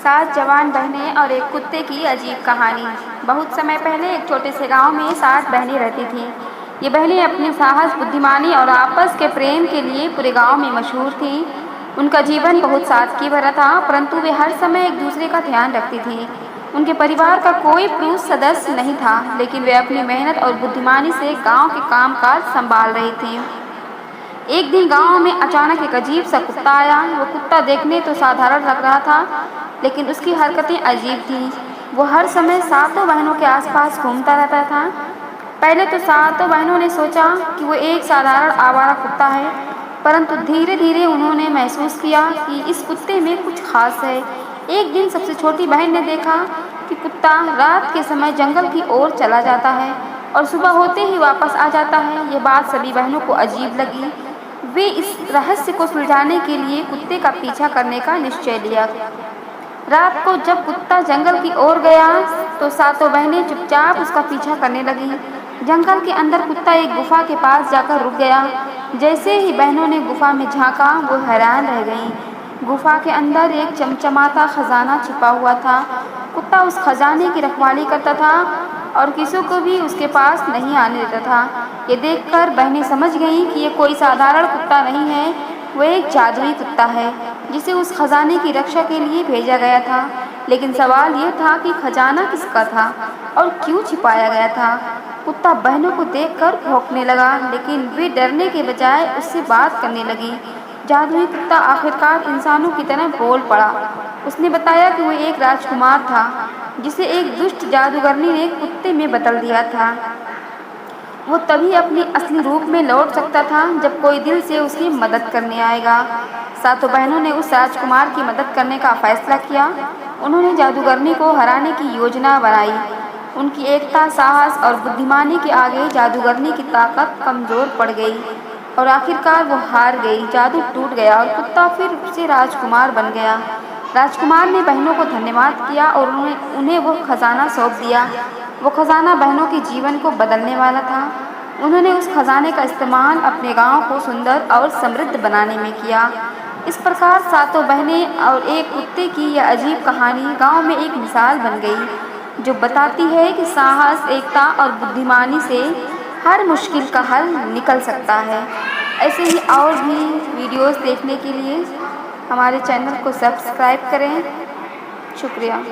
सात जवान बहनें और एक कुत्ते की अजीब कहानी। बहुत समय पहले एक छोटे से गांव में 7 बहनें रहती थीं। ये बहनें अपने साहस, बुद्धिमानी और आपस के प्रेम के लिए पूरे गांव में मशहूर थीं। उनका जीवन बहुत सादगी भरा था, परंतु वे हर समय एक दूसरे का ध्यान रखती थीं। उनके परिवार का कोई पुरुष सदस्य नहीं था, लेकिन वे अपनी मेहनत और बुद्धिमानी से गाँव के कामकाज संभाल रही थीं। एक दिन गांव में अचानक एक अजीब सा कुत्ता आया। वो कुत्ता देखने तो साधारण लग रहा था, लेकिन उसकी हरकतें अजीब थीं। वो हर समय सातों बहनों के आसपास घूमता रहता था। पहले तो सातों बहनों ने सोचा कि वो एक साधारण आवारा कुत्ता है, परंतु धीरे धीरे उन्होंने महसूस किया कि इस कुत्ते में कुछ खास है। एक दिन सबसे छोटी बहन ने देखा कि कुत्ता रात के समय जंगल की ओर चला जाता है और सुबह होते ही वापस आ जाता है। ये बात सभी बहनों को अजीब लगी। वे इस रहस्य को सुलझाने के लिए कुत्ते का पीछा करने का निश्चय लिया। रात को जब कुत्ता जंगल की ओर गया तो सातों बहनें चुपचाप उसका पीछा करने लगीं। जंगल के अंदर कुत्ता एक गुफा के पास जाकर रुक गया। जैसे ही बहनों ने गुफा में झांका, वो हैरान रह गईं। गुफा के अंदर एक चमचमाता खजाना छिपा हुआ था। कुत्ता उस खजाने की रखवाली करता था और किसी को भी उसके पास नहीं आने देता था। ये देखकर बहनें समझ गईं कि ये कोई साधारण कुत्ता नहीं है, वो एक जादुई कुत्ता है जिसे उस खजाने की रक्षा के लिए भेजा गया था। लेकिन सवाल ये था कि खजाना किसका था और क्यों छिपाया गया था। कुत्ता बहनों को देखकर भौंकने लगा, लेकिन वे डरने के बजाय उससे बात करने लगी। जादुई कुत्ता आखिरकार इंसानों की तरह बोल पड़ा। उसने बताया कि वो एक राजकुमार था जिसे एक दुष्ट जादूगरनी ने कुत्ते में बदल दिया था। वो तभी अपनी असली रूप में लौट सकता था जब कोई दिल से उसकी मदद करने आएगा। सातों बहनों ने उस राजकुमार की मदद करने का फैसला किया। उन्होंने जादूगरनी को हराने की योजना बनाई। उनकी एकता, साहस और बुद्धिमानी के आगे जादूगरनी की ताकत कमजोर पड़ गई और आखिरकार वो हार गई। जादू टूट गया और कुत्ता फिर से राजकुमार बन गया। राजकुमार ने बहनों को धन्यवाद किया और उन्हें वो खजाना सौंप दिया। वो खजाना बहनों के जीवन को बदलने वाला था। उन्होंने उस खजाने का इस्तेमाल अपने गांव को सुंदर और समृद्ध बनाने में किया। इस प्रकार सातों बहनें और एक कुत्ते की यह अजीब कहानी गांव में एक मिसाल बन गई, जो बताती है कि साहस, एकता और बुद्धिमानी से हर मुश्किल का हल निकल सकता है। ऐसे ही और भी वीडियोस देखने के लिए हमारे चैनल को सब्सक्राइब करें। शुक्रिया।